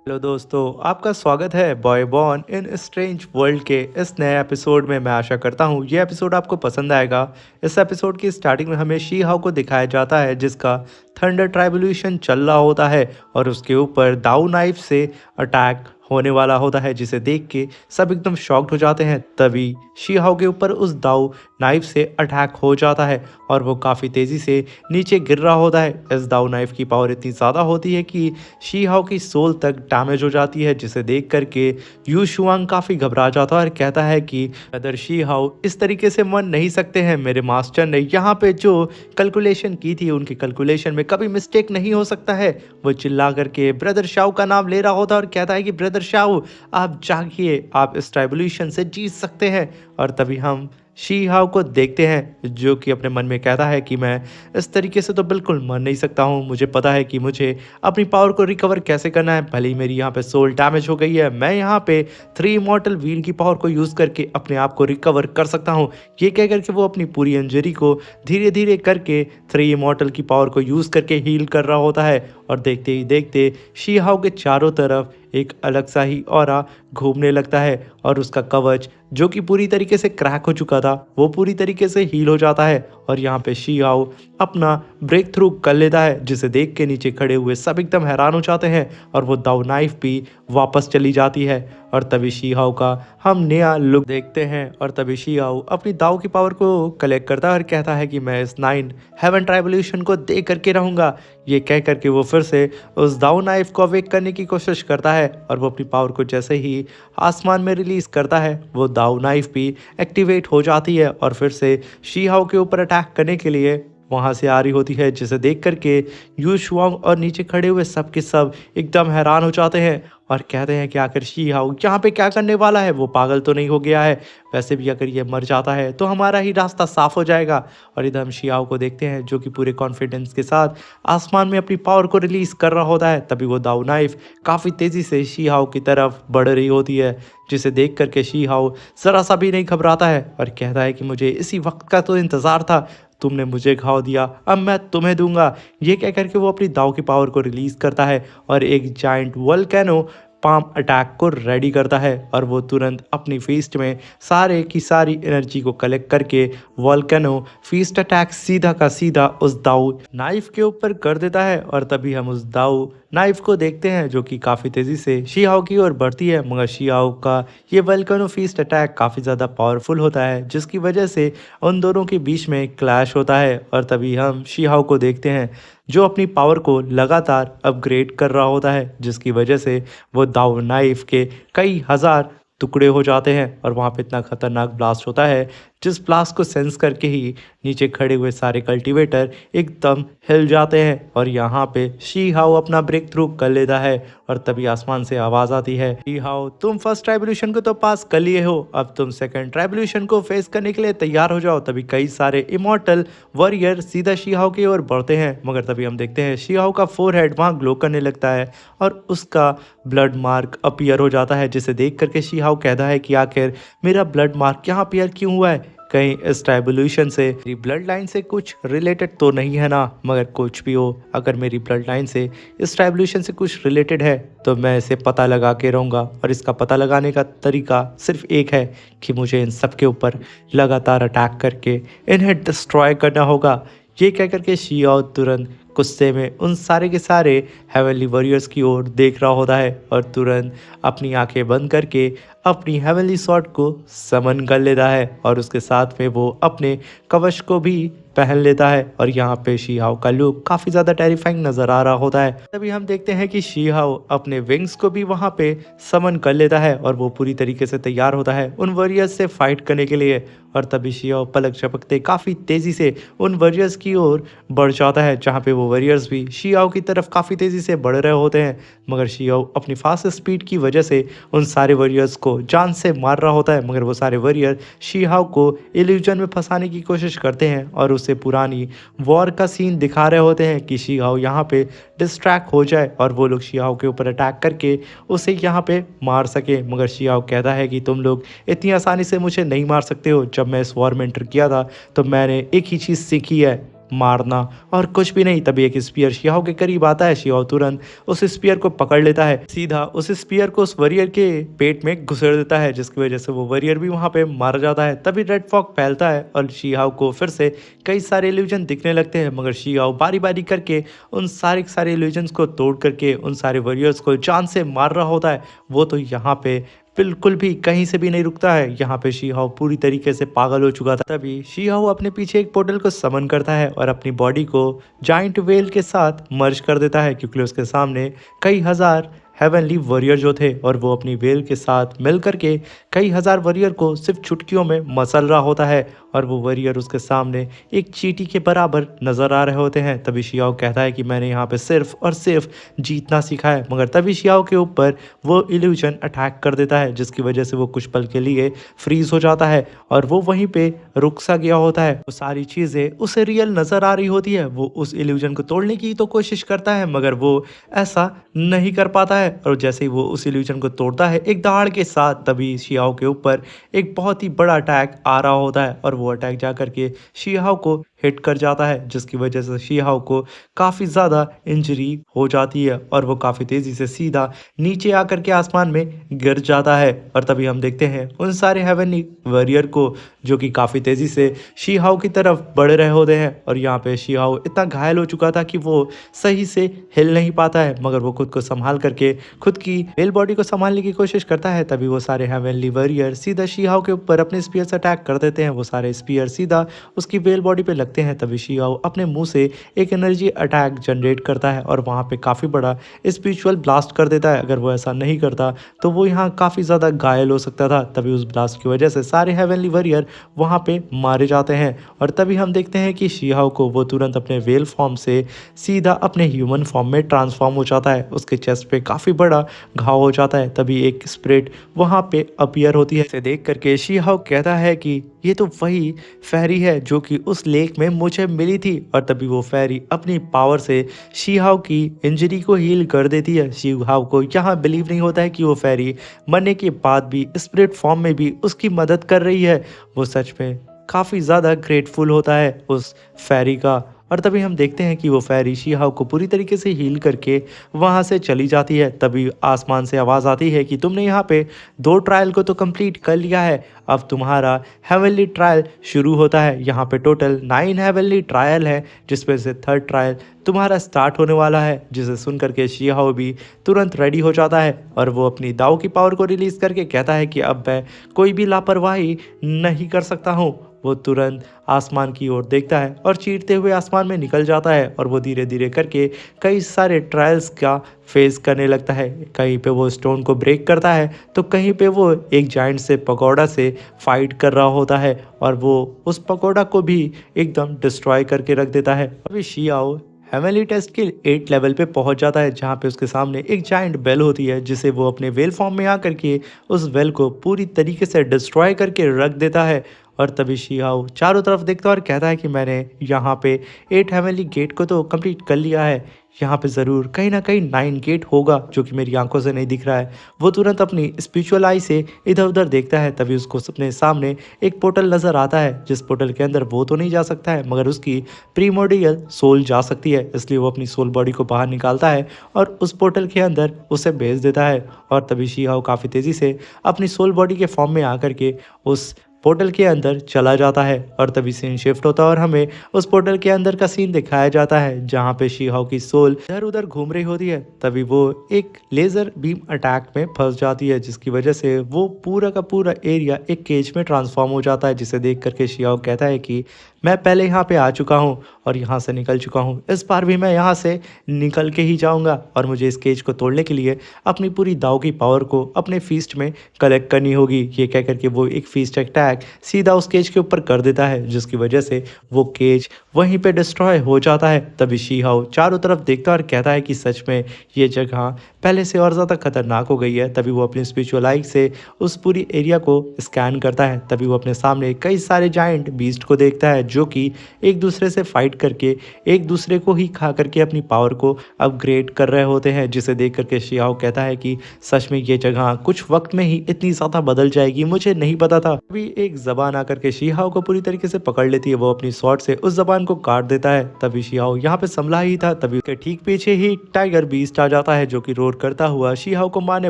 Hello दोस्तों, आपका स्वागत है boy born in strange world के इस नए एपिसोड में। मैं आशा करता हूँ ये एपिसोड आपको पसंद आएगा। इस एपिसोड की स्टार्टिंग में हमें शी हाउ को दिखाया जाता है जिसका थंडर ट्राइबुलेशन चल रहा होता है और उसके ऊपर दाऊ नाइफ से अटैक होने वाला होता है, जिसे देख के सब एकदम शॉक्ड हो जाते हैं। तभी शी हाउ के ऊपर उस दाऊ नाइफ से अटैक हो जाता है और वो काफ़ी तेज़ी से नीचे गिर रहा होता है। इस दाऊ नाइफ की पावर इतनी ज़्यादा होती है कि शी हाउ की सोल तक डैमेज हो जाती है, जिसे देख करके यू शुआंग काफ़ी घबरा जाता है और कहता है कि अदर शी हाउ इस तरीके से मर नहीं सकते हैं। मेरे मास्टर ने यहाँ पे जो कैलकुलेशन की थी उनकी कैलकुलेशन में कभी मिस्टेक नहीं हो सकता है। वो चिल्ला करके ब्रदर शाओ का नाम ले रहा होता है और कहता है कि ब्रदर शाओ आप जागिए, आप इस ट्राइबुलेशन से जीत सकते हैं। और तभी हम शी हाउ को देखते हैं जो कि अपने मन में कहता है कि मैं इस तरीके से तो बिल्कुल मर नहीं सकता हूँ। मुझे पता है कि मुझे अपनी पावर को रिकवर कैसे करना है। भले ही मेरी यहाँ पे सोल डैमेज हो गई है, मैं यहाँ पे 3 इमॉर्टल व्हील की पावर को यूज़ करके अपने आप को रिकवर कर सकता हूँ। ये कह करके वो अपनी पूरी इंजरी को धीरे धीरे करके 3 इमॉर्टल की पावर को यूज़ करके हील कर रहा होता है। और देखते ही देखते शी हाउ के चारों तरफ एक अलग सा ही ऑरा घूमने लगता है और उसका कवच जो कि पूरी तरीके से क्रैक हो चुका था वो पूरी तरीके से हील हो जाता है। और यहाँ पे शी हाउ अपना ब्रेक थ्रू कर लेता है, जिसे देख के नीचे खड़े हुए सब एकदम हैरान हो जाते हैं और वो दाव नाइफ भी वापस चली जाती है। और तभी शी हाउ का हम नया लुक देखते हैं और तभी शी हाउ अपनी दाव की पावर को कलेक्ट करता है और कहता है कि मैं इस 9 हेवन ट्राइबुलेशन को दे करके रहूँगा। ये कह करके वो फिर से उस दाव नाइफ को अवेक करने की कोशिश करता है और वो अपनी पावर को जैसे ही आसमान में रिलीज करता है वो दाव नाइफ भी एक्टिवेट हो जाती है और फिर से शी हाउ के ऊपर अटैक करने के लिए वहाँ से आ रही होती है, जिसे देख करके यू शुआंग और नीचे खड़े हुए सब के सब एकदम हैरान हो जाते हैं और कहते हैं कि आखिर शी हाउ यहाँ पे क्या करने वाला है, वो पागल तो नहीं हो गया है। वैसे भी अगर ये मर जाता है तो हमारा ही रास्ता साफ हो जाएगा। और इधर हम शी हाउ को देखते हैं जो कि पूरे कॉन्फिडेंस के साथ आसमान में अपनी पावर को रिलीज कर रहा होता है। तभी वो दाव नाइफ काफ़ी तेज़ी से शी हाउ की तरफ बढ़ रही होती है, जिसे देख करके शी हाउ ज़रा सा भी नहीं घबराता है और कहता है कि मुझे इसी वक्त का तो इंतज़ार था, तुमने मुझे घाव दिया, अब मैं तुम्हें दूंगा। ये कह करके वो अपनी दाव की पावर को रिलीज करता है और एक जाइंट वोल्केनो पाम अटैक को रेडी करता है और वो तुरंत अपनी फीस्ट में सारे की सारी एनर्जी को कलेक्ट करके वोल्केनो फीस्ट अटैक सीधा का सीधा उस दाऊ नाइफ के ऊपर कर देता है। और तभी हम उस दाऊ नाइफ को देखते हैं जो कि काफ़ी तेज़ी से शी हाउ की ओर बढ़ती है, मगर शी हाउ का ये वोल्केनो फीस्ट अटैक काफ़ी ज़्यादा पावरफुल होता है, जिसकी वजह से उन दोनों के बीच में क्लैश होता है। और तभी हम शी हाउ को देखते हैं जो अपनी पावर को लगातार अपग्रेड कर रहा होता है, जिसकी वजह से वो दाव नाइफ के कई हज़ार टुकड़े हो जाते हैं और वहाँ पे इतना खतरनाक ब्लास्ट होता है जिस ब्लास्ट को सेंस करके ही नीचे खड़े हुए सारे कल्टीवेटर एकदम हिल जाते हैं। और यहाँ पे शी हाउ अपना ब्रेक थ्रू कर लेता है और तभी आसमान से आवाज़ आती है, शी हाउ तुम फर्स्ट ट्राइबुलेशन को तो पास कर लिए हो, अब तुम सेकंड ट्राइबुलेशन को फेस करने के लिए तैयार हो जाओ। तभी कई सारे इमॉर्टल वॉरियर सीधा शी हाउ की ओर बढ़ते हैं, मगर तभी हम देखते हैं शी हाउ का फोरहेड वहाँ ग्लो करने लगता है और उसका ब्लड मार्क अपीयर हो जाता है, जिसे देख करके शी हाउ कहता है कि आखिर मेरा ब्लड मार्क यहाँ अपीयर क्यों हुआ है, कहीं इस ट्राइबुलेशन से मेरी ब्लड लाइन से कुछ रिलेटेड तो नहीं है ना। मगर कुछ भी हो, अगर मेरी ब्लड लाइन से इस ट्राइबुलेशन से कुछ रिलेटेड है तो मैं इसे पता लगा के रहूँगा और इसका पता लगाने का तरीका सिर्फ एक है कि मुझे इन सब के ऊपर लगातार अटैक करके इन्हें डिस्ट्रॉय करना होगा। ये कह करके शी हाउ तुरंत गुस्से में उन सारे के सारे हेवनली वॉरियर्स की ओर देख रहा होता है और तुरंत अपनी आंखें बंद करके अपनी हेवनली स्वॉर्ड को समन कर लेता है और उसके साथ में वो अपने कवच को भी पहन लेता है। और यहाँ पे शी हाउ का लुक काफ़ी ज़्यादा टेरिफाइंग नज़र आ रहा होता है। तभी हम देखते हैं कि शी हाउ अपने विंग्स को भी वहाँ पे समन कर लेता है और वो पूरी तरीके से तैयार होता है उन वॉरियर्स से फाइट करने के लिए। और तभी शी हाउ पलक झपकते काफ़ी तेज़ी से उन वॉरियर्स की ओर बढ़ जाता है, जहाँ पे वो वॉरियर्स भी शी हाउ की तरफ काफ़ी तेज़ी से बढ़ रहे होते हैं। मगर शी हाउ अपनी फास्ट स्पीड की वजह से उन सारे वॉरियर्स को जान से मार रहा होता है, मगर वो सारे वॉरियर शी हाउ को इल्यूजन में फंसाने की कोशिश करते हैं और उसे पुरानी वॉर का सीन दिखा रहे होते हैं कि शी हाउ यहाँ पे डिस्ट्रैक्ट हो जाए और वो लोग शी हाउ के ऊपर अटैक करके उसे यहाँ पे मार सके। मगर शी हाउ कहता है कि तुम लोग इतनी आसानी से मुझे नहीं मार सकते हो, जब मैं इस वॉर में एंटर किया था तो मैंने एक ही चीज़ सीखी है, मारना और कुछ भी नहीं। तभी एक स्पीयर शियाओ के करीब आता है। शियाओ तुरंत उस स्पीयर को पकड़ लेता है, सीधा उस स्पीयर को उस वॉरियर के पेट में घुसेड़ देता है, जिसकी वजह से वो वॉरियर भी वहां पे मारा जाता है। तभी रेड फॉग फैलता है और शियाओ को फिर से कई सारे इल्यूजन दिखने लगते हैं, मगर शियाओ बारी बारी करके उन सारे इल्यूजन्स को तोड़ करके उन सारे वॉरियर्स को जान से मार रहा होता है। वो तो यहाँ पे बिल्कुल भी कहीं से भी नहीं रुकता है। यहाँ पे शीहाओ पूरी तरीके से पागल हो चुका था। तभी शीहाओ अपने पीछे एक पोर्टल को समन करता है और अपनी बॉडी को जाइंट वेल के साथ मर्ज कर देता है, क्योंकि उसके सामने कई हजार हेवनली वॉरियर जो थे और वो अपनी वेल के साथ मिल करके कई हजार वॉरियर को सिर्फ चुटकियों में मसल रहा होता है और वो वॉरियर उसके सामने एक चींटी के बराबर नजर आ रहे होते हैं। तभी शियाओ कहता है कि मैंने यहाँ पे सिर्फ और सिर्फ जीतना सीखा है, मगर तभी शियाओ के ऊपर वो इल्यूजन अटैक कर देता है, जिसकी वजह से वो कुछ पल के लिए फ्रीज हो जाता है और वो वहीं पे रुक सा गया होता है। वो सारी चीज़ें उसे रियल नजर आ रही होती है। वो उस इल्यूजन को तोड़ने की तो कोशिश करता है, मगर वो ऐसा नहीं कर पाता है और जैसे ही वो उस इल्यूजन को तोड़ता है एक दहाड़ के साथ, तभी शियाओ के ऊपर एक बहुत ही बड़ा अटैक आ रहा होता है और वो अटैक जा करके शियाओ को हिट कर जाता है, जिसकी वजह से शियाओ को काफ़ी ज़्यादा इंजरी हो जाती है और वो काफ़ी तेज़ी से सीधा नीचे आकर के आसमान में गिर जाता है। और तभी हम देखते हैं उन सारे हेवनली वॉरियर को जो कि काफ़ी तेज़ी से शियाओ की तरफ बढ़ रहे होते हैं और यहाँ पे शियाओ इतना घायल हो चुका था कि वो सही से हिल नहीं पाता है, मगर वो खुद को संभाल करके खुद की मेल बॉडी को संभालने की कोशिश करता है। तभी वो सारे हेवनली वॉरियर सीधा शियाओ के ऊपर अपने स्पीयर से अटैक कर देते हैं। वो सारे स्पीयर सीधा उसकी वेल बॉडी पे लगते हैं। तभी शियाओ अपने मुंह से एक एनर्जी अटैक जनरेट करता है और वहाँ पे काफ़ी बड़ा स्पिरिचुअल ब्लास्ट कर देता है। अगर वो ऐसा नहीं करता तो वो यहाँ काफ़ी ज़्यादा घायल हो सकता था। तभी उस ब्लास्ट की वजह से सारे हेवनली वॉरियर वहाँ पे मारे जाते हैं और तभी हम देखते हैं कि शियाओ को वो तुरंत अपने वेल फॉर्म से सीधा अपने ह्यूमन फॉर्म में ट्रांसफॉर्म हो जाता है। उसके चेस्ट पे काफ़ी बड़ा घाव हो जाता है। तभी एक स्पिरिट वहाँ पे अपीयर होती है। इसे देख करके शियाओ कहता है कि ये तो वही फेरी है जो कि उस लेक में मुझे मिली थी और तभी वो फेरी अपनी पावर से शियाओ की इंजरी को हील कर देती है। शियाओ को यहाँ बिलीव नहीं होता है कि वो फेरी मरने के बाद भी स्पिरिट फॉर्म में भी उसकी मदद कर रही है। वो सच में काफ़ी ज़्यादा ग्रेटफुल होता है उस फेरी का और तभी हम देखते हैं कि वो फेरी शियाओ को पूरी तरीके से हील करके वहाँ से चली जाती है। तभी आसमान से आवाज़ आती है कि तुमने यहाँ पे 2 ट्रायल को तो कंप्लीट कर लिया है, अब तुम्हारा हेवनली ट्रायल शुरू होता है। यहाँ पे टोटल 9 हेवनली ट्रायल है, जिसमें से 3rd ट्रायल तुम्हारा स्टार्ट होने वाला है। जिसे सुन करके शियाओ भी तुरंत रेडी हो जाता है और वो अपनी दाव की पावर को रिलीज़ करके कहता है कि अब मैं कोई भी लापरवाही नहीं कर सकता हूँ। वो तुरंत आसमान की ओर देखता है और चीरते हुए आसमान में निकल जाता है और वो धीरे धीरे करके कई सारे ट्रायल्स का फेस करने लगता है। कहीं पे वो स्टोन को ब्रेक करता है तो कहीं पे वो एक जाइंट से पकौड़ा से फाइट कर रहा होता है और वो उस पकौड़ा को भी एकदम डिस्ट्रॉय करके रख देता है। अभी शियाओ हेवनली टेस्ट के 8 लेवल पे पहुंच जाता है, जहां पे उसके सामने एक जाइंट बेल होती है, जिसे वो अपने वेल फॉर्म में आकर के उस वेल को पूरी तरीके से डिस्ट्रॉय करके रख देता है। और तभी शियाओ चारों तरफ देखता है और कहता है कि मैंने यहाँ पे 8 हेवनली गेट को तो कंप्लीट कर लिया है, यहाँ पे ज़रूर कहीं ना कहीं 9 गेट होगा जो कि मेरी आंखों से नहीं दिख रहा है। वो तुरंत अपनी स्पिरिचुअल आई से इधर उधर देखता है। तभी उसको अपने सामने एक पोर्टल नज़र आता है, जिस पोर्टल के अंदर वो तो नहीं जा सकता है मगर उसकी प्रीमोडियल सोल जा सकती है। इसलिए वो अपनी सोल बॉडी को बाहर निकालता है और उस पोर्टल के अंदर उसे भेज देता है। और तभी शियाओ काफ़ी तेज़ी से अपनी सोल बॉडी के फॉर्म में आकर के उस पोर्टल के अंदर चला जाता है और तभी सीन शिफ्ट होता है और हमें उस पोर्टल के अंदर का सीन दिखाया जाता है, जहाँ पे शियाओ की सोल इधर उधर घूम रही होती है। तभी वो एक लेज़र बीम अटैक में फंस जाती है, जिसकी वजह से वो पूरा का पूरा एरिया एक केज में ट्रांसफॉर्म हो जाता है, जिसे देख करके शियाओ कहता है कि मैं पहले यहाँ पे आ चुका हूँ और यहाँ से निकल चुका हूँ, इस बार भी मैं यहाँ से निकल के ही जाऊँगा और मुझे इस केज को तोड़ने के लिए अपनी पूरी दाव की पावर को अपने फीस्ट में कलेक्ट करनी होगी। ये कह करके वो एक फीस्ट अटैक सीधा उस केज के ऊपर कर देता है, जिसकी वजह से वो केज वहीं पे डिस्ट्रॉय हो जाता है। तभी शियाओ चारों तरफ देखता है और कहता है कि सच में ये जगह पहले से और ज़्यादा खतरनाक हो गई है। तभी वो अपनी स्पिरिचुअल आई से उस पूरी एरिया को स्कैन करता है। तभी वो अपने सामने कई सारे जाइंट बीस्ट को देखता है, जो कि एक दूसरे से फाइट करके एक दूसरे को ही खा करके अपनी पावर को अपग्रेड कर रहे होते हैं, जिसे देख करके शियाओ कहता है कि सच में ये जगह कुछ वक्त में ही इतनी ज़्यादा बदल जाएगी, मुझे नहीं पता था। अभी के एक ज़बान आकर के शी हाओ को पूरी तरीके से पकड़ लेती है। वो अपनी स्वॉर्ड से उस ज़बान को काट देता है। तभी शी हाओ यहाँ पे संभला ही था, तभी उसके ठीक पीछे ही टाइगर बीस्ट आ जाता है जो कि रोर करता हुआ शी हाओ को मारने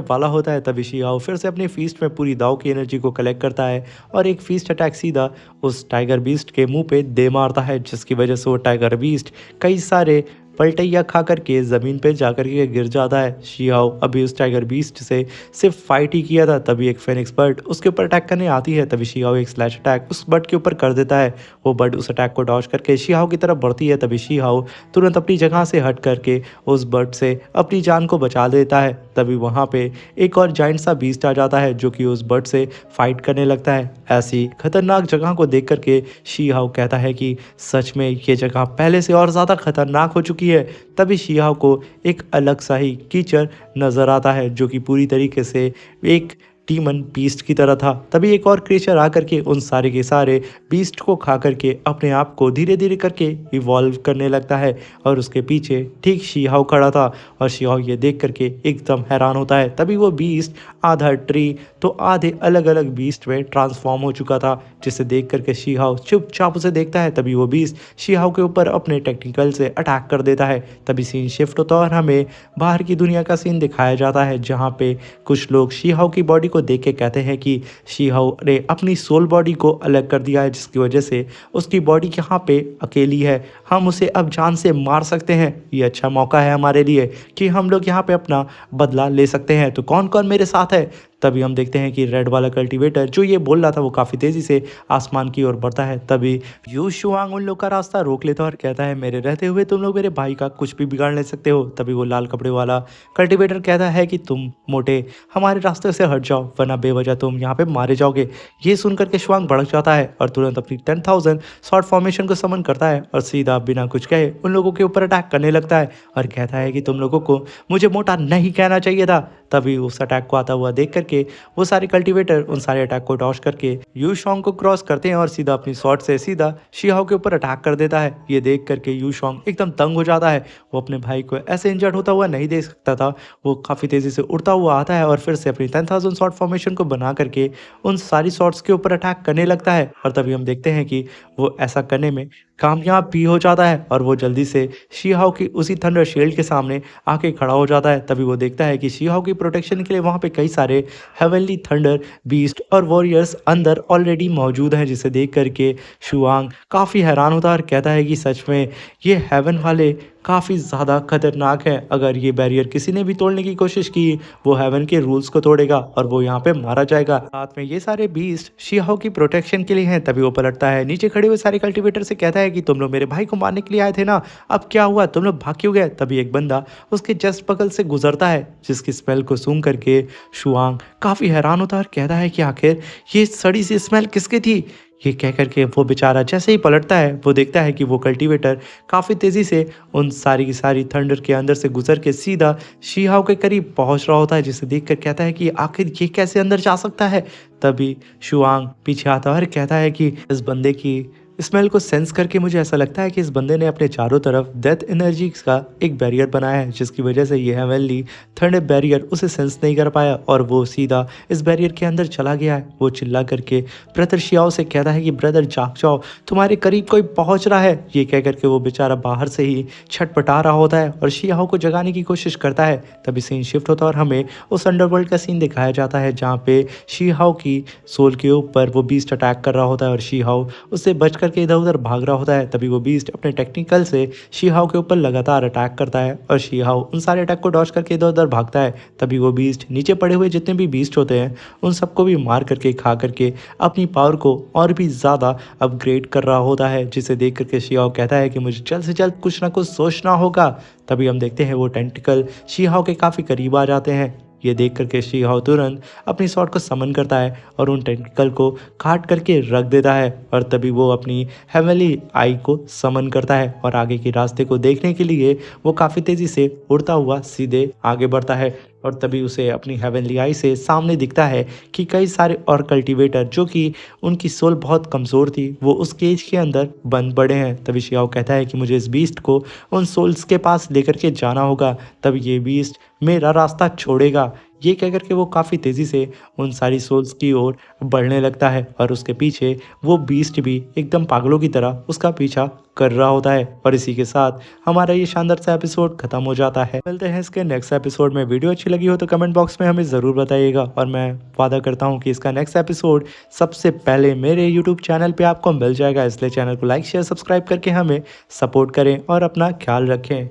वाला होता है। तभी शी हाओ फिर से अपनी फीस्ट में पूरी दाव की एनर्जी को कलेक्ट करता है और एक फीस्ट अटैक सीधा उस टाइगर बीस्ट के मुंह पे दे मारता है, जिसकी वजह से वो टाइगर बीस्ट कई सारे पलटैया खा करके ज़मीन पे जाकर के गिर जाता है। शी हाओ अभी उस टाइगर बीस्ट से सिर्फ फाइट ही किया था, तभी एक फेनिक्स बर्ड उसके ऊपर अटैक करने आती है। तभी शी हाओ एक स्लैश अटैक उस बर्ड के ऊपर कर देता है। वो बर्ड उस अटैक को डॉज करके शी हाओ की तरफ बढ़ती है। तभी शी हाओ तुरंत अपनी जगह से हट करके उस बर्ड से अपनी जान को बचा देता है। तभी वहाँ पे एक और जाइंट सा बीस्ट आ जाता है जो कि उस बर्ड से फाइट करने लगता है। ऐसी खतरनाक जगह को देख करके शी हाओ कहता है कि सच में ये जगह पहले से और ज़्यादा खतरनाक हो चुकी है। तभी शी हाओ को एक अलग सा ही कीचड़ नजर आता है जो कि पूरी तरीके से एक डीमन बीस्ट की तरह था। तभी एक और क्रिएचर आकर के उन सारे के सारे बीस्ट को खा करके अपने आप को धीरे धीरे करके इवॉल्व करने लगता है और उसके पीछे ठीक शी हाओ खड़ा था और शी हाओ ये देख करके एकदम हैरान होता है। तभी वो बीस्ट आधा ट्री तो आधे अलग अलग बीस्ट में ट्रांसफॉर्म हो चुका था, जिसे देख करके शी हाओ चुपचाप उसे देखता है। तभी वो बीस्ट शी हाओ के ऊपर अपने टेक्निकल से अटैक कर देता है। तभी सीन शिफ्ट होता है और हमें बाहर की दुनिया का सीन दिखाया जाता है, जहाँ पे कुछ लोग शी हाओ की बॉडी को देख के कहते हैं कि शी हाओ ने अपनी सोल बॉडी को अलग कर दिया है, जिसकी वजह से उसकी बॉडी यहाँ पे अकेली है। हम उसे अब जान से मार सकते हैं। ये अच्छा मौका है हमारे लिए कि हम लोग यहाँ पे अपना बदला ले सकते हैं। तो कौन कौन मेरे साथ है? तभी हम देखते हैं कि रेड वाला कल्टीवेटर जो ये बोल रहा था वो काफ़ी तेज़ी से आसमान की ओर बढ़ता है। तभी यू शुआंग उन लोग का रास्ता रोक लेता है और कहता है मेरे रहते हुए तुम लोग मेरे भाई का कुछ भी बिगाड़ नहीं सकते हो। तभी वो लाल कपड़े वाला कल्टीवेटर कहता है कि तुम मोटे हमारे रास्ते से हट जाओ, वरना बेवजह तुम यहाँ पे मारे जाओगे। ये सुनकर के शुआंग भड़क जाता है और तुरंत अपनी 10,000 शॉर्ट फॉर्मेशन को समन करता है और सीधा बिना कुछ कहे उन लोगों के ऊपर अटैक करने लगता है और कहता है कि तुम लोगों को मुझे मोटा नहीं कहना चाहिए था। तभी उस अटैक को आता हुआ देख करके वो सारे कल्टीवेटर उन सारे अटैक को डॉश करके यू शोंग को क्रॉस करते हैं और सीधा अपनी शॉट से सीधा शी हाओ के ऊपर अटैक कर देता है। ये देख करके यू शोंग एकदम तंग हो जाता है। वो अपने भाई को ऐसे इंजर्ड होता हुआ नहीं देख सकता था। वो काफ़ी तेज़ी से उड़ता हुआ आता है और फिर से अपनी 10,000 शॉट फॉर्मेशन को बना करके उन सारी शॉट्स के ऊपर अटैक करने लगता है और तभी हम देखते हैं कि वो ऐसा करने में कामयाब भी हो जाता है और वो जल्दी से शी हाओ की उसी थंडर शील्ड के सामने आके खड़ा हो जाता है। तभी वो देखता है कि शी हाओ की प्रोटेक्शन के लिए वहाँ पे कई सारे हेवनली थंडर बीस्ट और वॉरियर्स अंदर ऑलरेडी मौजूद हैं, जिसे देख करके शुआंग काफ़ी हैरान होता है और कहता है कि सच में ये हेवन वाले काफ़ी ज़्यादा खतरनाक है। अगर ये बैरियर किसी ने भी तोड़ने की कोशिश की वो हेवन के रूल्स को तोड़ेगा और वो यहाँ पे मारा जाएगा। साथ में ये सारे बीस्ट शी हाओ की प्रोटेक्शन के लिए हैं। तभी वो पलटता है, नीचे खड़े हुए सारे कल्टीवेटर से कहता है कि तुम लोग मेरे भाई को मारने के लिए आए थे ना, अब क्या हुआ, तुम लोग भाग क्यों गए? तभी एक बंदा उसके जस्ट बगल से गुजरता है, जिसकी स्मेल को सूंघ करके शुआंग काफ़ी हैरान होता है और कहता है कि आखिर ये सड़ी सी स्मेल किसकी थी? ये कह करके वो बेचारा जैसे ही पलटता है वो देखता है कि वो कल्टीवेटर काफ़ी तेज़ी से उन सारी की सारी थंडर के अंदर से गुजर के सीधा शी हाओ के करीब पहुंच रहा होता है, जिसे देखकर कहता है कि आखिर ये कैसे अंदर जा सकता है। तभी शुआंग पीछे आता है और कहता है कि इस बंदे की स्मेल को सेंस करके मुझे ऐसा लगता है कि इस बंदे ने अपने चारों तरफ डेथ एनर्जी का एक बैरियर बनाया है, जिसकी वजह से ये हेवनली थंडर बैरियर उसे सेंस नहीं कर पाया और वो सीधा इस बैरियर के अंदर चला गया है। वो चिल्ला करके ब्रदर शियाओ से कहता है कि ब्रदर जाग जाओ, तुम्हारे करीब कोई पहुंच रहा है। ये कह करके वो बेचारा बाहर से ही छटपटा रहा होता है और शियाओ को जगाने की कोशिश करता है। तभी सीन शिफ्ट होता है और हमें उस अंडरवर्ल्ड का सीन दिखाया जाता है, जहाँ पे शियाओ की सोल के ऊपर वो बीस्ट अटैक कर रहा होता है और शियाओ उससे बच करके इधर उधर भाग रहा होता है। तभी वो बीस्ट अपने टेक्निकल से शी हाओ के ऊपर लगातार अटैक करता है और शी हाओ उन सारे अटैक को डॉज करके इधर उधर भागता है। तभी वो बीस्ट नीचे पड़े हुए जितने भी बीस्ट होते हैं उन सबको भी मार करके खा करके अपनी पावर को और भी ज़्यादा अपग्रेड कर रहा होता है, जिसे देख करके शी हाओ कहता है कि मुझे जल्द से जल्द कुछ ना कुछ सोचना होगा। तभी हम देखते हैं वो टेंटिकल शी हाओ के काफ़ी करीब आ जाते हैं। ये देख करके शी हाओ तुरंत अपनी शॉट को समन करता है और उन टेंटिकल को काट करके रख देता है और तभी वो अपनी हेवनली आई को समन करता है और आगे के रास्ते को देखने के लिए वो काफ़ी तेज़ी से उड़ता हुआ सीधे आगे बढ़ता है और तभी उसे अपनी हेवनली आई से सामने दिखता है कि कई सारे और कल्टीवेटर जो कि उनकी सोल बहुत कमज़ोर थी वो उस केज के अंदर बंद पड़े हैं। तभी शियाओ कहता है कि मुझे इस बीस्ट को उन सोल्स के पास लेकर के जाना होगा, तब ये बीस्ट मेरा रास्ता छोड़ेगा। ये कह कर के वो काफ़ी तेज़ी से उन सारी सोल्स की ओर बढ़ने लगता है और उसके पीछे वो बीस्ट भी एकदम पागलों की तरह उसका पीछा कर रहा होता है। और इसी के साथ हमारा ये शानदार सा एपिसोड खत्म हो जाता है। मिलते हैं इसके नेक्स्ट एपिसोड में। वीडियो अच्छी लगी हो तो कमेंट बॉक्स में हमें ज़रूर बताइएगा और मैं वादा करता हूँ कि इसका नेक्स्ट एपिसोड सबसे पहले मेरे यूट्यूब चैनल पे आपको मिल जाएगा। इसलिए चैनल को लाइक शेयर सब्सक्राइब करके हमें सपोर्ट करें और अपना ख्याल रखें।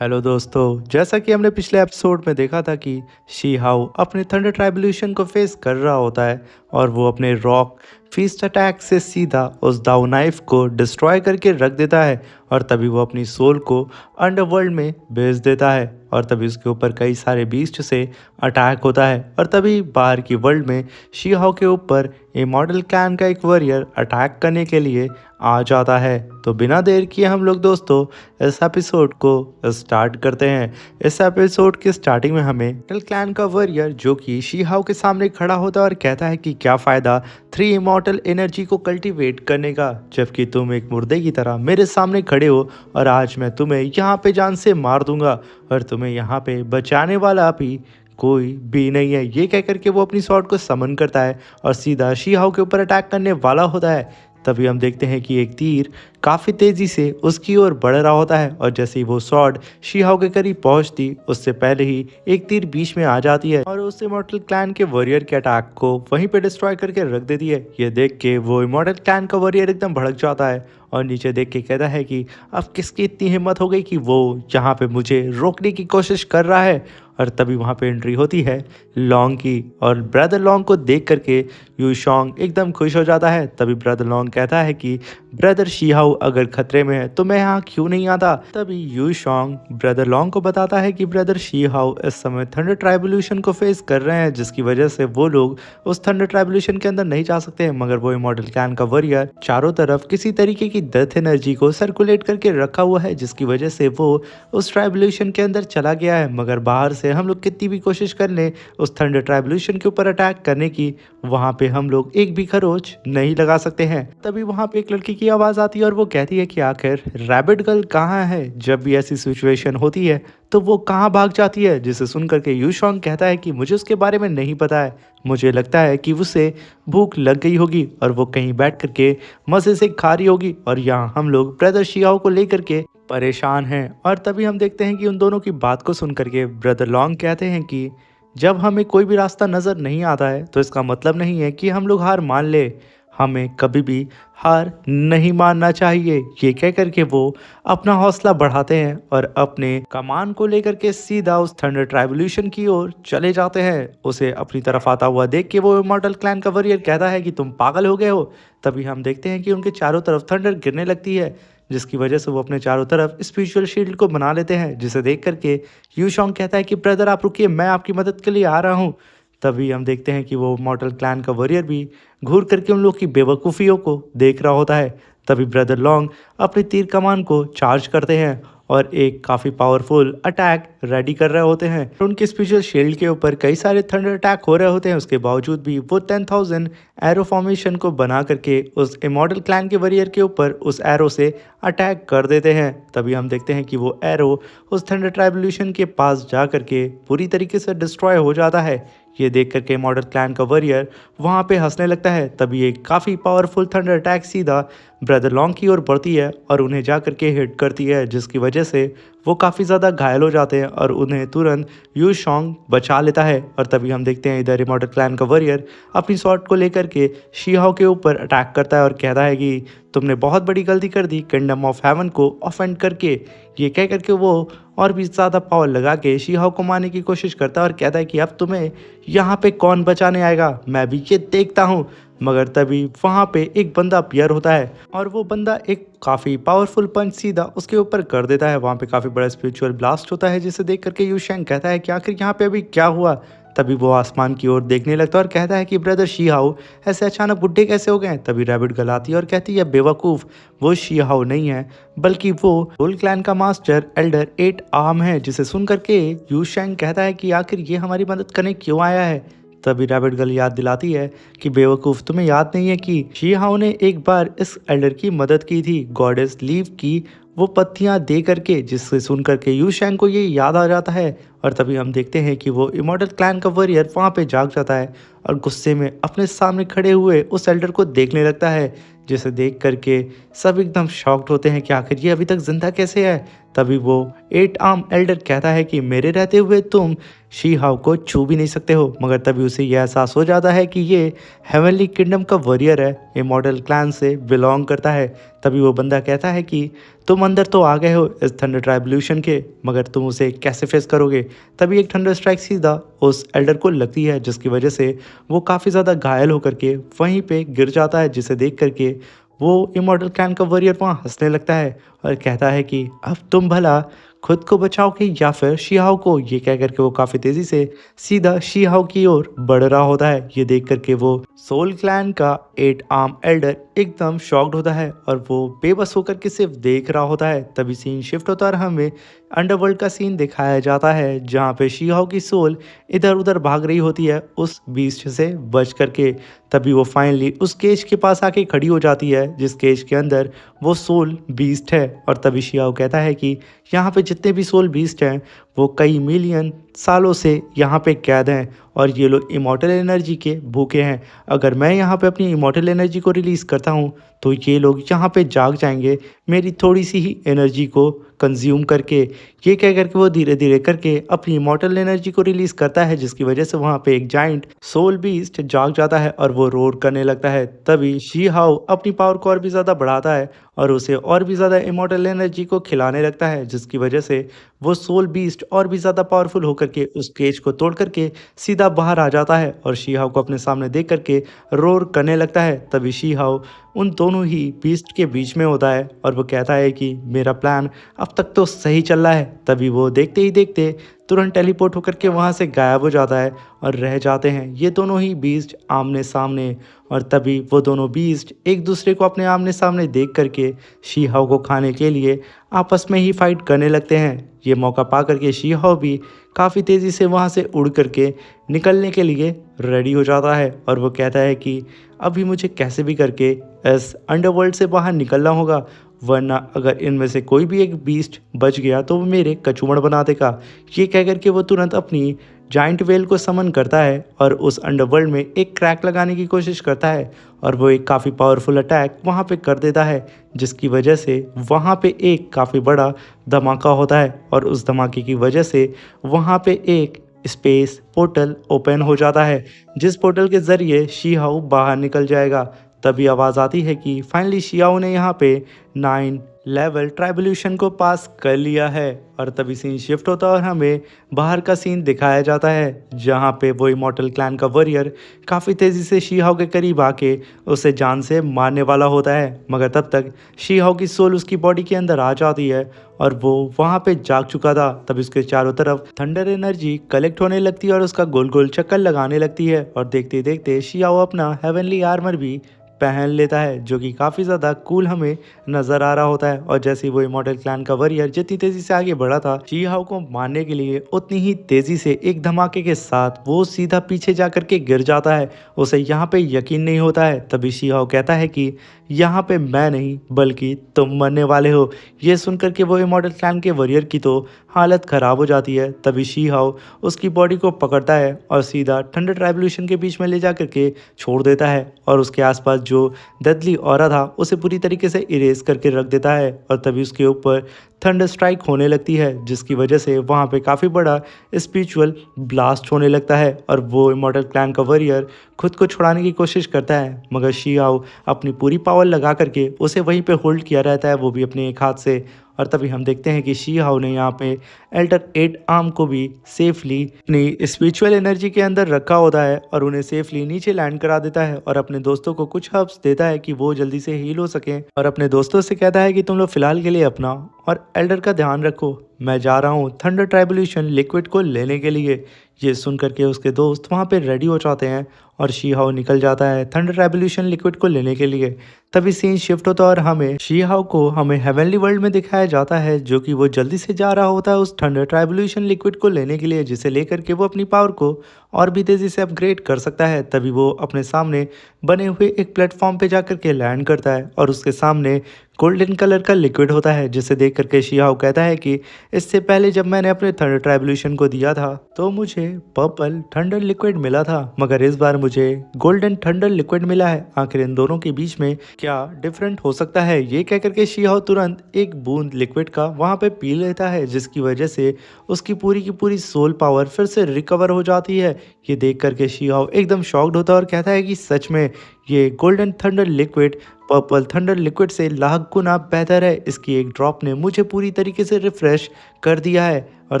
हेलो दोस्तों, जैसा कि हमने पिछले एपिसोड में देखा था कि शी हाउ अपने थंडर ट्राइब्यूलेशन को फेस कर रहा होता है और वो अपने रॉक फीस्ट अटैक से सीधा उस दाव नाइफ को डिस्ट्रॉय करके रख देता है और तभी वो अपनी सोल को अंडरवर्ल्ड में भेज देता है और तभी उसके ऊपर कई सारे बीस्ट से अटैक होता है और तभी बाहर की वर्ल्ड में शी हाउ के ऊपर इमॉर्टल क्लैन का एक वॉरियर अटैक करने के लिए आ जाता है। तो बिना देर किए हम लोग दोस्तों इस एपिसोड को स्टार्ट करते हैं। इस एपिसोड के स्टार्टिंग में हमें इमॉर्टल क्लैन का वॉरियर जो कि शी हाउ के सामने खड़ा होता है और कहता है कि क्या फ़ायदा 3 इमॉर्टल एनर्जी को कल्टीवेट करने का, जबकि तुम एक मुर्दे की तरह मेरे सामने खड़े हो और आज मैं तुम्हें यहाँ पे जान से मार दूंगा और तुम्हें यहाँ पे बचाने वाला भी कोई भी नहीं है। ये कह करके वो अपनी स्वॉर्ड को समन करता है और सीधा शी हाउ के ऊपर अटैक करने वाला होता है। तभी हम देखते हैं कि एक तीर काफ़ी तेज़ी से उसकी ओर बढ़ रहा होता है और जैसे ही वो स्वॉर्ड शी हाउ के करीब पहुंचती उससे पहले ही एक तीर बीच में आ जाती है और उस इमॉर्टल क्लैन के वॉरियर के अटैक को वहीं पे डिस्ट्रॉय करके रख देती है। ये देख के वो इमॉर्टल क्लैन का वॉरियर एकदम भड़क जाता है और नीचे देख के कहता है कि अब किसकी इतनी हिम्मत हो गई कि वो यहाँ पे मुझे रोकने की कोशिश कर रहा है। और तभी वहाँ पे एंट्री होती है लॉन्ग की और ब्रदर लॉन्ग को देख करके यू शॉन्ग एकदम खुश हो जाता है। तभी ब्रदर लॉन्ग कहता है कि ब्रदर शी हाउ अगर खतरे में है तो मैं यहाँ क्यों नहीं आता। तभी यू शॉन्ग ब्रदर लॉन्ग को बताता है कि ब्रदर शी हाउ इस समय थंडर ट्राइब्यूलेशन को फेस कर रहे हैं, जिसकी वजह से वो लोग उस थंडर ट्राइब्यूलेशन के अंदर नहीं जा सकते हैं। मगर वो इमॉर्टल क्लैन का वॉरियर चारों तरफ किसी तरीके की डेथ एनर्जी को सर्कुलेट करके रखा हुआ है, जिसकी वजह से वो उस ट्राइब्यूलेशन के अंदर चला गया है। मगर बाहर से हम लोग कितनी भी कोशिश कर लें उस थंडर ट्राइब्यूलेशन के ऊपर अटैक करने की, वहाँ पे हम लोग एक भी खरोच नहीं लगा सकते हैं। तभी वहाँ पे एक लड़की की आवाज़ आती है और वो कहती है कि आखिर रैबिट गर्ल कहाँ है। जब भी ऐसी सिचुएशन होती है तो वो कहाँ भाग जाती है, जिसे सुन करके यू शॉन्ग कहता है कि मुझे उसके बारे में नहीं पता है, मुझे लगता है कि उसे भूख लग गई होगी और वो कहीं बैठ करके मज़े से खा रही होगी और यहाँ हम लोग ब्रदर शी हाउ को लेकर के परेशान हैं। और तभी हम देखते हैं कि उन दोनों की बात को सुन करके ब्रदर लॉन्ग कहते हैं कि जब हमें कोई भी रास्ता नज़र नहीं आता है तो इसका मतलब नहीं है कि हम लोग हार मान ले, हमें कभी भी हार नहीं मानना चाहिए। ये कह करके वो अपना हौसला बढ़ाते हैं और अपने कमान को लेकर के सीधा उस थंडर ट्राइब्यूलेशन की ओर चले जाते हैं। उसे अपनी तरफ आता हुआ देख के वो इमॉर्टल क्लैन का वॉरियर कहता है कि तुम पागल हो गए हो। तभी हम देखते हैं कि उनके चारों तरफ थंडर गिरने लगती है, जिसकी वजह से वो अपने चारों तरफ स्पिरिचुअल शील्ड को बना लेते हैं, जिसे देख करके यू शॉन्ग कहता है कि ब्रदर आप रुकिए, मैं आपकी मदद के लिए आ रहा हूँ। तभी हम देखते हैं कि वो मॉर्टल क्लैन का वॉरियर भी घूर करके उन लोग की बेवकूफ़ियों को देख रहा होता है। तभी ब्रदर लॉन्ग अपनी तीर कमान को चार्ज करते हैं और एक काफ़ी पावरफुल अटैक रेडी कर रहे होते हैं। उनके स्पेशल शील्ड के ऊपर कई सारे थंडर अटैक हो रहे होते हैं, उसके बावजूद भी वो 10,000 एरो फॉर्मेशन को बना करके उस इमॉर्टल क्लैन के वॉरियर के ऊपर उस एरो से अटैक कर देते हैं। तभी हम देखते हैं कि वो एरो उस थंडर ट्राइब्यूलेशन के पास जा करके पूरी तरीके से डिस्ट्रॉय हो जाता है। ये देख करके इमॉर्टल क्लैन का वॉरियर वहाँ पे हंसने लगता है। तभी एक काफ़ी पावरफुल थंडर अटैक सीधा ब्रदर लॉन्ग की ओर बढ़ती है और उन्हें जा करके हिट करती है, जिसकी वजह से वो काफ़ी ज़्यादा घायल हो जाते हैं और उन्हें तुरंत यू शॉन्ग बचा लेता है। और तभी हम देखते हैं इधर इमॉर्टल क्लैन का वॉरियर अपनी स्वॉर्ड को लेकर के शी हाउ के ऊपर अटैक करता है और कहता है कि तुमने बहुत बड़ी गलती कर दी किंगडम ऑफ हेवन को ऑफेंड करके। ये कह करके वो और भी ज़्यादा पावर लगा के शी हाउ को मारने की कोशिश करता है और कहता है कि अब तुम्हें यहाँ पे कौन बचाने आएगा, मैं भी ये देखता हूँ। मगर तभी वहाँ पे एक बंदा अपीयर होता है और वो बंदा एक काफ़ी पावरफुल पंच सीधा उसके ऊपर कर देता है। वहाँ पे काफ़ी बड़ा स्पिरिचुअल ब्लास्ट होता है, जिसे देख करके यू शैंग कहता है कि आखिर यहाँ पे अभी क्या हुआ। तभी वो आसमान की ओर देखने लगता है और कहता है कि ब्रदर शी हाउ ऐसे अचानक बुढ़े कैसे हो गए। तभी रैबिट गर्ल आती है और कहती है बेवकूफ़, वो शी हाउ नहीं है बल्कि वो होल क्लैन का मास्टर एल्डर 8 आर्म है। जिसे सुन करके यू शैंग कहता है कि आखिर ये हमारी मदद करने क्यों आया है। तभी रैबिट गर्ल याद दिलाती है कि बेवकूफ़, तुम्हें याद नहीं है कि शी हाउ ने एक बार इस एल्डर की मदद की थी गॉडेस लीव की वो पत्तियां दे करके, जिससे सुन करके यू शैंग को ये याद आ जाता है। और तभी हम देखते हैं कि वो इमॉर्टल क्लैन का वॉरियर वहाँ पे जाग जाता है और गुस्से में अपने सामने खड़े हुए उस एल्डर को देखने लगता है, जिसे देख करके सब एकदम शॉक्ड होते हैं कि आखिर ये अभी तक जिंदा कैसे है। तभी वो 8 आर्म एल्डर कहता है कि मेरे रहते हुए तुम शी हाउ को छू भी नहीं सकते हो। मगर तभी उसे यह एहसास हो जाता है कि ये हेवनली किंगडम का वॉरियर है, इमॉर्टल क्लैन से बिलोंग करता है। तभी वो बंदा कहता है कि तुम अंदर तो आ गए हो इस थंडर ट्राइब्यूशन के, मगर तुम उसे कैसे फेस करोगे। तभी एक थंडर स्ट्राइक सीधा उस एल्डर को लगती है, जिसकी वजह से वो काफ़ी ज़्यादा घायल होकर के वहीं पे गिर जाता है, जिसे देख करके वो इमॉर्टल क्लैन का वॉरियर वहाँ हंसने लगता है और कहता है कि अब तुम भला खुद को बचाओगे या फिर शीहाओ को। ये कह करके वो काफ़ी तेज़ी से सीधा शीहाओ की ओर बढ़ रहा होता है। ये देख करके वो सोल क्लैन का 8 आर्म एल्डर एकदम शॉक्ड होता है और वो बेबस होकर के सिर्फ देख रहा होता है। तभी सीन शिफ्ट होता है और हमें अंडरवर्ल्ड का सीन दिखाया जाता है, जहाँ पे शीहाओ की सोल इधर उधर भाग रही होती है उस बीस्ट से बच करके। तभी वो फाइनली उस केज के पास आके खड़ी हो जाती है, जिस केज के अंदर वो सोल बीस्ट है। और तभी शीहाओ कहता है कि यहाँ पे जितने भी सोल बीस्ट हैं वो कई मिलियन सालों से यहाँ पे कैद हैं और ये लोग इमॉर्टल एनर्जी के भूखे हैं। अगर मैं यहाँ पे अपनी इमॉर्टल एनर्जी को रिलीज़ करता हूँ तो ये लोग यहाँ पे जाग जाएंगे मेरी थोड़ी सी ही एनर्जी को कंज्यूम करके। ये कह करके वो धीरे धीरे करके अपनी इमॉर्टल एनर्जी को रिलीज़ करता है, जिसकी वजह से वहाँ पे एक जाइंट सोल बीस्ट जाग जाता है और वो रोर करने लगता है। तभी शी हाउ अपनी पावर को और भी ज़्यादा बढ़ाता है और उसे और भी ज़्यादा इमॉर्टल एनर्जी को खिलाने लगता है, जिसकी वजह से वो सोल बीस्ट और भी ज़्यादा पावरफुल होकर के उस केज को तोड़ करके सीधा बाहर आ जाता है और शी हाउ को अपने सामने देख करके रोर करने लगता है। तभी शी हाउ उन दोनों ही बीस्ट के बीच में होता है और वो कहता है कि मेरा प्लान अब तक तो सही चल रहा है। तभी वो देखते ही देखते तुरंत टेलीपोर्ट होकर के वहाँ से गायब हो जाता है और रह जाते हैं ये दोनों ही बीस्ट आमने सामने। और तभी वो दोनों बीस्ट एक दूसरे को अपने आमने सामने देख करके शी हाउ को खाने के लिए आपस में ही फाइट करने लगते हैं। ये मौका पा करके शी हाउ भी काफ़ी तेज़ी से वहाँ से उड़ करके निकलने के लिए रेडी हो जाता है और वो कहता है कि अभी मुझे कैसे भी करके इस अंडरवर्ल्ड से बाहर निकलना होगा, वरना अगर इनमें से कोई भी एक बीस्ट बच गया तो वो मेरे कचूमड़ बना देगा। ये कह करके वो तुरंत अपनी जाइंट वेल को समन करता है और उस अंडरवर्ल्ड में एक क्रैक लगाने की कोशिश करता है और वो एक काफ़ी पावरफुल अटैक वहाँ पे कर देता है, जिसकी वजह से वहाँ पे एक काफ़ी बड़ा धमाका होता है और उस धमाके की वजह से वहाँ पे एक स्पेस पोर्टल ओपन हो जाता है, जिस पोर्टल के ज़रिए शी हाउ बाहर निकल जाएगा। तभी आवाज़ आती है कि फाइनली शियाओ ने यहाँ पे 9 लेवल ट्राइब्यूशन को पास कर लिया है। और तभी सीन शिफ्ट होता है और हमें बाहर का सीन दिखाया जाता है, जहाँ पे वो इमॉर्टल क्लैन का वॉरियर काफ़ी तेज़ी से शी हाउ के करीब आके उसे जान से मारने वाला होता है। मगर तब तक शी हाउ की सोल उसकी बॉडी के अंदर आ जाती है और वो वहाँ पे जाग चुका था। तभी उसके चारों तरफ थंडर एनर्जी कलेक्ट होने लगती है और उसका गोल गोल चक्कर लगाने लगती है और देखते देखते शी हाउ अपना हेवनली आर्मर भी पहन लेता है, जो कि काफ़ी ज़्यादा कूल हमें नज़र आ रहा होता है। और जैसे ही वो इमॉर्टल क्लैन का वॉरियर जितनी तेज़ी से आगे बढ़ा था शी हाउ को मारने के लिए, उतनी ही तेज़ी से एक धमाके के साथ वो सीधा पीछे जा कर के गिर जाता है। उसे यहाँ पे यकीन नहीं होता है। तभी शी हाउ कहता है कि यहाँ पे मैं नहीं बल्कि तुम मरने वाले हो। ये सुनकर के वो इमॉर्टल क्लैन के वॉरियर की तो हालत ख़राब हो जाती है। तभी शी हाउ उसकी बॉडी को पकड़ता है और सीधा थंडर ट्राइब्यूशन के बीच में ले जा करके छोड़ देता है और उसके आसपास जो डेडली ऑरा था उसे पूरी तरीके से इरेज करके रख देता है। और तभी उसके ऊपर थंडर स्ट्राइक होने लगती है, जिसकी वजह से वहाँ पे काफ़ी बड़ा स्पिरिचुअल ब्लास्ट होने लगता है और वो इमॉर्टल क्लैन का वॉरियर खुद को छुड़ाने की कोशिश करता है। मगर शी हाउ अपनी पूरी पावर लगा करके उसे वहीं पे होल्ड किया रहता है, वो भी अपने एक हाथ से। और तभी हम देखते हैं कि शी हाउ ने यहाँ पे एल्डर 8 आर्म को भी सेफली अपनी स्पिरिचुअल एनर्जी के अंदर रखा होता है और उन्हें सेफली नीचे लैंड करा देता है और अपने दोस्तों को कुछ हर्ब्स देता है कि वो जल्दी से हील हो सकें। और अपने दोस्तों से कहता है कि तुम लोग फिलहाल के लिए अपना और एल्डर का ध्यान रखो, मैं जा रहा हूँ थंडर ट्राइब्यूशन लिक्विड को लेने के लिए। ये सुन करके उसके दोस्त वहाँ पे रेडी हो जाते हैं और शी हाउ निकल जाता है थंडर ट्राइब्यूशन लिक्विड को लेने के लिए। तभी सीन शिफ्ट होता है और हमें शी हाओ को हमें हेवनली वर्ल्ड में दिखाया जाता है, जो कि वो जल्दी से जा रहा होता है उस थंडर ट्राइब्यूलेशन लिक्विड को लेने के लिए, जिसे लेकर के वो अपनी पावर को और भी तेजी से अपग्रेड कर सकता है। तभी वो अपने सामने बने हुए एक प्लेटफॉर्म पे जाकर के लैंड करता है और उसके सामने गोल्डन कलर का लिक्विड होता है, जिसे देख करके शी हाओ कहता है कि इससे पहले जब मैंने अपने थंडर ट्राइब्यूलेशन को दिया था तो मुझे पर्पल थंडर लिक्विड मिला था, मगर इस बार मुझे गोल्डन थंडर लिक्विड मिला है। आखिर इन दोनों के बीच में क्या डिफरेंट हो सकता है? ये कह करके शी हाओ तुरंत एक बूंद लिक्विड का वहां पे पी लेता है, जिसकी वजह से उसकी पूरी की पूरी सोल पावर फिर से रिकवर हो जाती है। ये देख करके शी हाओ एकदम शॉक्ड होता है और कहता है कि सच में ये golden thunder liquid purple thunder liquid से लाख गुना बेहतर है। इसकी एक ड्रॉप ने मुझे पूरी तरीके से रिफ्रेश कर दिया है। और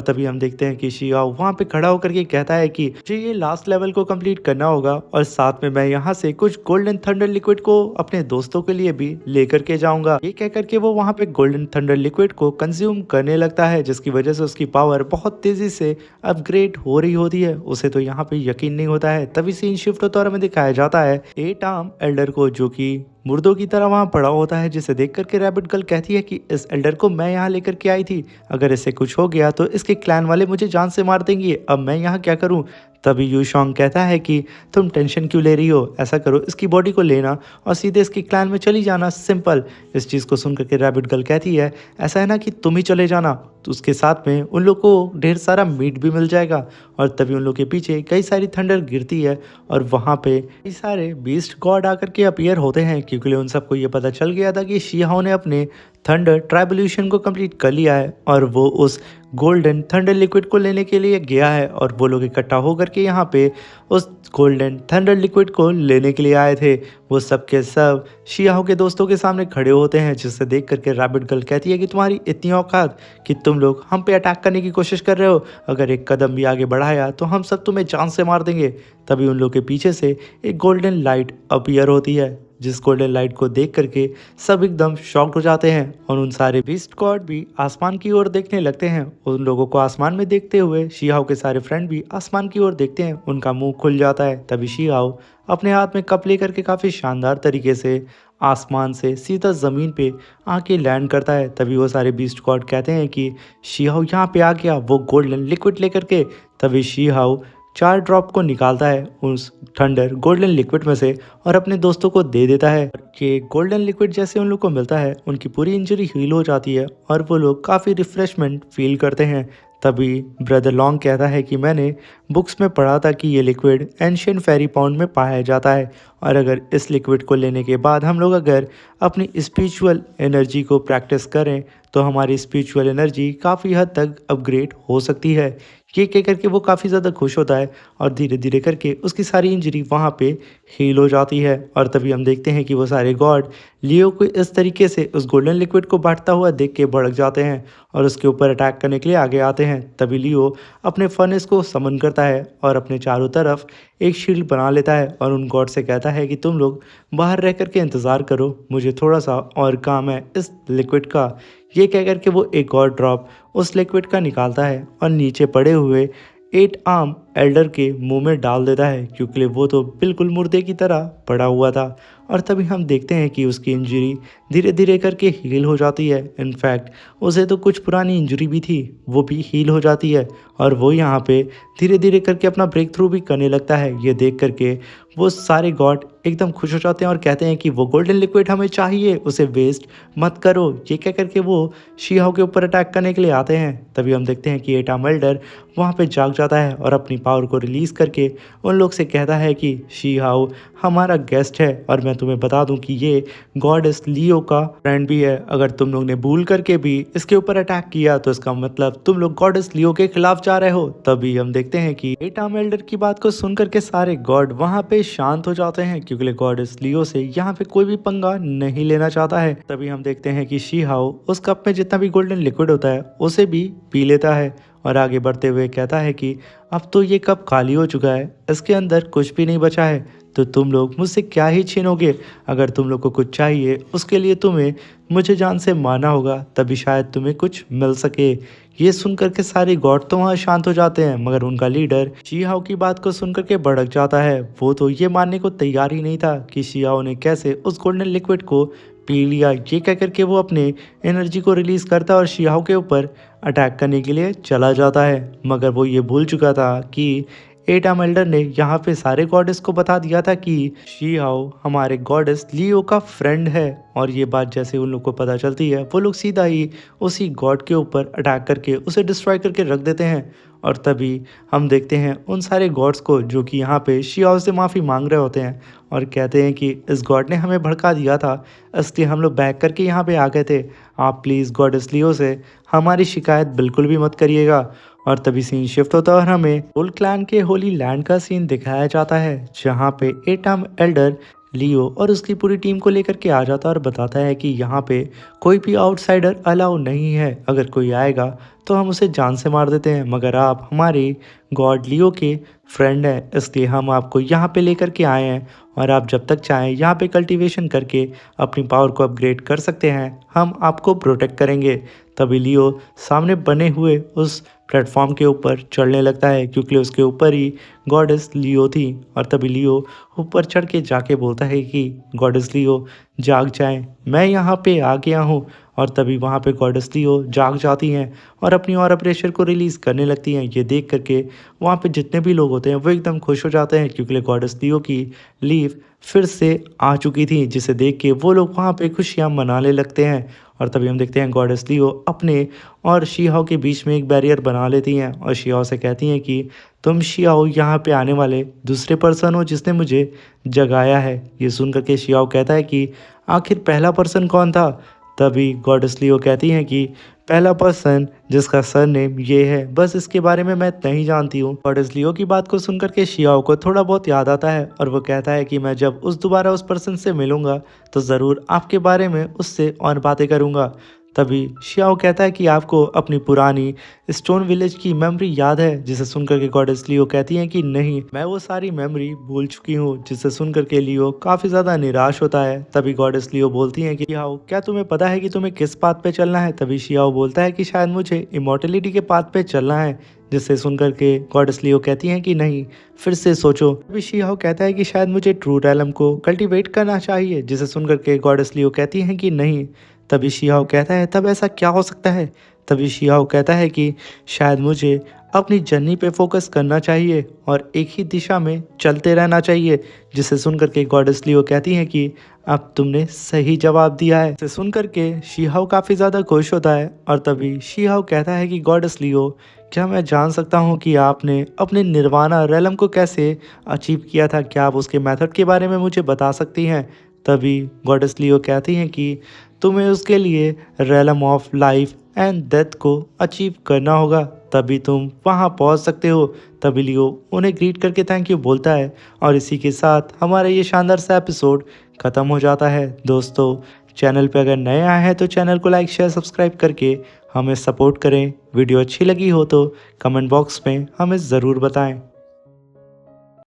तभी हम देखते हैं कि शी हाओ वहाँ पे खड़ा होकर के कहता है कि मुझे ये लास्ट लेवल को कंप्लीट करना होगा और साथ में मैं यहाँ से कुछ गोल्डन थंडर लिक्विड को अपने दोस्तों के लिए भी लेकर के जाऊंगा। ये कह करके वो वहाँ पे गोल्डन थंडर लिक्विड को कंज्यूम करने लगता है, जिसकी वजह से उसकी पावर बहुत तेजी से अपग्रेड हो रही होती है। उसे तो यहाँ पे यकीन नहीं होता है। तभी सीन शिफ्ट होता है और हमें दिखाया जाता है 8 आर्म एल्डर को, जो कि मुर्दों की तरह वहाँ पड़ा होता है, जिसे देख करके रैबिट गर्ल कहती है कि इस एल्डर को मैं यहाँ लेकर के आई थी, अगर इससे कुछ हो गया तो इसके क्लैन वाले मुझे जान से मार देंगे, अब मैं यहाँ क्या करूँ? तभी यू शॉन्ग कहता है कि तुम टेंशन क्यों ले रही हो, ऐसा करो इसकी बॉडी को लेना और सीधे इसके क्लैन में चली जाना, सिंपल। इस चीज़ को सुन करके रैबिट गर्ल कहती है ऐसा है ना कि तुम ही चले जाना, तो उसके साथ में उन लोग को ढेर सारा मीट भी मिल जाएगा। और तभी उन लोग के पीछे कई सारी थंडर गिरती है और वहाँ पे कई सारे बीस्ट गॉड आकर के अपीयर होते हैं, क्योंकि उन सबको ये पता चल गया था कि शी हाओ ने अपने थंडर ट्राइब्यूलेशन को कंप्लीट कर लिया है और वो उस गोल्डन थंडर लिक्विड को लेने के लिए गया है। और वो लोग इकट्ठा होकर के यहाँ पे उस गोल्डन थंडर लिक्विड को लेने के लिए आए थे। वो सब के सब शी हाओ के दोस्तों के सामने खड़े होते हैं, जिससे देख करके रैबिट गर्ल कहती है कि तुम्हारी इतनी औकात कि तुम लोग हम पे अटैक करने की कोशिश कर रहे हो, अगर एक कदम भी आगे बढ़ाया तो हम सब तुम्हें जान से मार देंगे। तभी उन लोग के पीछे से एक गोल्डन लाइट अपीयर होती है, जिस गोल्डन लाइट को देख करके सब एकदम शॉक्ड हो जाते हैं और उन सारे बीस्ट गॉड भी आसमान की ओर देखने लगते हैं। उन लोगों को आसमान में देखते हुए शी हाओ के सारे फ्रेंड भी आसमान की ओर देखते हैं, उनका मुंह खुल जाता है। तभी शी हाओ अपने हाथ में कप लेकर के काफ़ी शानदार तरीके से आसमान से सीधा ज़मीन पे आके लैंड करता है। तभी वो सारे बीस्ट गॉड कहते हैं कि शी हाओ यहाँ पे आ गया वो गोल्डन लिक्विड लेकर के। तभी शी हाओ 4 ड्रॉप को निकालता है उस थंडर गोल्डन लिक्विड में से और अपने दोस्तों को दे देता है कि गोल्डन लिक्विड जैसे उन लोग को मिलता है उनकी पूरी इंजरी हील हो जाती है और वो लोग काफ़ी रिफ्रेशमेंट फील करते हैं। तभी ब्रदर लॉन्ग कहता है कि मैंने बुक्स में पढ़ा था कि ये लिक्विड एंशियंट फेरी पाउंड में पाया जाता है और अगर इस लिक्विड को लेने के बाद हम लोग अगर अपनी स्पिरिचुअल एनर्जी को प्रैक्टिस करें तो हमारी स्पिरिचुअल एनर्जी काफ़ी हद तक अपग्रेड हो सकती है। ये कह करके वो काफ़ी ज़्यादा खुश होता है और धीरे धीरे करके उसकी सारी इंजरी वहाँ पे हील हो जाती है। और तभी हम देखते हैं कि वो सारे गॉड लियो को इस तरीके से उस गोल्डन लिक्विड को बांटता हुआ देख के भड़क जाते हैं और उसके ऊपर अटैक करने के लिए आगे आते हैं। तभी लियो अपने फर्नेस को समन करता है और अपने चारों तरफ एक शील्ड बना लेता है और उन गॉड से कहता है कि तुम लोग बाहर रह करके इंतज़ार करो, मुझे थोड़ा सा और काम है इस लिक्विड का। ये कह करके वो एक और ड्रॉप उस लिक्विड का निकालता है और नीचे पड़े हुए 8 आर्म एल्डर के मुंह में डाल देता है, क्योंकि वो तो बिल्कुल मुर्दे की तरह पड़ा हुआ था। और तभी हम देखते हैं कि उसकी इंजरी धीरे धीरे करके हील हो जाती है। इनफैक्ट उसे तो कुछ पुरानी इंजरी भी थी, वो भी हील हो जाती है और वो यहाँ पे धीरे धीरे करके अपना ब्रेक थ्रू भी करने लगता है। ये देख करके वो सारे गॉड एकदम खुश हो जाते हैं और कहते हैं कि वो गोल्डन लिक्विड हमें चाहिए, उसे वेस्ट मत करो। ये कह करके वो शी हाओ के ऊपर अटैक करने के लिए आते हैं। तभी हम देखते हैं कि एटा मेल्डर वहाँ पे जाग जाता है और अपनी पावर को रिलीज़ करके उन लोग से कहता है कि शी हाओ हमारा गेस्ट है और मैं तुम्हें बता दूं कि ये गॉडेस लियो का फ्रेंड भी है। अगर तुम लोग ने भूल करके भी इसके ऊपर अटैक किया तो इसका मतलब तुम लोग गॉडेस लियो के खिलाफ जा रहे हो। तभी हम देखते हैं कि एटा मेल्डर की बात को सुन करके सारे गॉड वहाँ पे शांत हो जाते हैं, क्योंकि गॉडेस लियो से यहाँ पे कोई भी पंगा नहीं लेना चाहता है। तभी हम देखते हैं कि शी हाओ उस कप में जितना भी गोल्डन लिक्विड होता है उसे भी पी लेता है और आगे बढ़ते हुए कहता है कि अब तो ये कप खाली हो चुका है, इसके अंदर कुछ भी नहीं बचा है, तो तुम लोग मुझसे क्या ही छीनोगे। अगर तुम लोग को कुछ चाहिए उसके लिए तुम्हें मुझे जान से मारना होगा, तभी शायद तुम्हें कुछ मिल सके, ये सुनकर के सारे गॉड तो वहाँ शांत हो जाते हैं, मगर उनका लीडर शी हाओ की बात को सुनकर के भड़क जाता है। वो तो ये मानने को तैयार ही नहीं था कि शी हाओ ने कैसे उस गोल्डन लिक्विड को पी लिया। ये कह करके वो अपने एनर्जी को रिलीज करता है और शी हाओ के ऊपर अटैक करने के लिए चला जाता है, मगर वो ये भूल चुका था कि एटाम एल्डर ने यहाँ पे सारे गॉडेस को बता दिया था कि शी हाओ हमारे गॉडेस लियो का फ्रेंड है। और ये बात जैसे उन लोग को पता चलती है, वो लोग सीधा ही उसी गॉड के ऊपर अटैक करके उसे डिस्ट्रॉय करके रख देते हैं। और तभी हम देखते हैं उन सारे गॉड्स को जो कि यहाँ पे शी हाओ से माफ़ी मांग रहे होते हैं और कहते हैं कि इस गॉड ने हमें भड़का दिया था, इसलिए हम लोग बैक करके यहाँ पे आ गए थे। आप प्लीज़ गॉडेस लियो से हमारी शिकायत बिल्कुल भी मत करिएगा। और तभी सीन शिफ्ट होता है और हमें फुल क्लैन के होली लैंड का सीन दिखाया जाता है, जहाँ पे एटाम एल्डर लियो और उसकी पूरी टीम को लेकर के आ जाता है और बताता है कि यहाँ पे कोई भी आउटसाइडर अलाउ नहीं है, अगर कोई आएगा तो हम उसे जान से मार देते हैं, मगर आप हमारे गॉड लियो के फ्रेंड हैं, इसलिए हम आपको यहाँ पे लेकर के आए हैं और आप जब तक चाहें यहाँ पे कल्टीवेशन करके अपनी पावर को अपग्रेड कर सकते हैं, हम आपको प्रोटेक्ट करेंगे। तभी लियो सामने बने हुए उस प्लेटफॉर्म के ऊपर चढ़ने लगता है, क्योंकि उसके ऊपर ही गॉडेस लियो थी। और तभी लियो ऊपर चढ़ के जाके बोलता है कि गॉडेस लियो जाग जाएं, मैं यहाँ पे आ गया हूँ। और तभी वहाँ पे गॉडेस लियो जाग जाती हैं और अपनी ऑरा प्रेशर को रिलीज़ करने लगती हैं। ये देख करके वहाँ पे जितने भी लोग होते हैं वो एकदम खुश हो जाते हैं, क्योंकि गॉडेस लियो की लीव फिर से आ चुकी थी, जिसे देख के वो लोग वहाँ पे खुशियाँ मनाने लगते हैं। और तभी हम देखते हैं गॉडेस लियो अपने और शी हाओ के बीच में एक बैरियर बना लेती हैं और शी हाओ से कहती हैं कि तुम शी हाओ यहाँ पे आने वाले दूसरे पर्सन हो जिसने मुझे जगाया है। ये सुन करके शी हाओ कहता है कि आखिर पहला पर्सन कौन था। तभी गॉडेस लियो कहती हैं कि पहला पर्सन जिसका सरनेम ये है, बस इसके बारे में मैं इतना ही जानती हूँ। गॉडेस लियो की बात को सुनकर के शी हाओ को थोड़ा बहुत याद आता है और वो कहता है कि मैं जब दोबारा उस पर्सन से मिलूंगा तो ज़रूर आपके बारे में उससे और बातें करूंगा। तभी शी हाओ कहता है कि आपको अपनी पुरानी स्टोन विलेज की मेमोरी याद है, जिसे सुनकर के गॉडेस लियो कहती हैं कि नहीं, मैं वो सारी मेमोरी भूल चुकी हूँ। जिसे सुनकर के लियो काफ़ी ज़्यादा निराश होता है। तभी गॉडेस लियो बोलती हैं कि शी हाओ क्या तुम्हें पता है कि तुम्हें किस पाथ पे चलना है। तभी शी हाओ बोलता है कि शायद मुझे इमॉर्टलिटी के पाथ पे चलना है, जिससे सुनकर के गॉडेस लियो कहती हैं कि नहीं, फिर से सोचो। तभी शी हाओ कहता है कि शायद मुझे ट्रू रैलम को कल्टीवेट करना चाहिए, जिसे सुनकर के गॉडेस लियो कहती हैं कि नहीं। तभी शी हाओ कहता है तब ऐसा क्या हो सकता है। तभी शी हाओ कहता है कि शायद मुझे अपनी जर्नी पे फोकस करना चाहिए और एक ही दिशा में चलते रहना चाहिए, जिसे सुनकर के गॉडेस लियो कहती हैं कि अब तुमने सही जवाब दिया है। इसे सुनकर के शी हाओ काफ़ी ज़्यादा खुश होता है और तभी शी हाओ कहता है कि गॉडेस लियो क्या मैं जान सकता हूँ कि आपने अपने निर्वाणा रैलम को कैसे अचीव किया था, क्या आप उसके मेथड के बारे में मुझे बता सकती हैं। तभी गॉडेस लियो कहती हैं कि तुम्हें उसके लिए realm of life and death को अचीव करना होगा, तभी तुम वहां पहुंच सकते हो। तभी लियो उन्हें ग्रीट करके थैंक यू बोलता है और इसी के साथ हमारा ये शानदार सा एपिसोड ख़त्म हो जाता है। दोस्तों, चैनल पे अगर नए आए हैं तो चैनल को लाइक शेयर सब्सक्राइब करके हमें सपोर्ट करें। वीडियो अच्छी लगी हो तो कमेंट बॉक्स में हमें ज़रूर बताएं।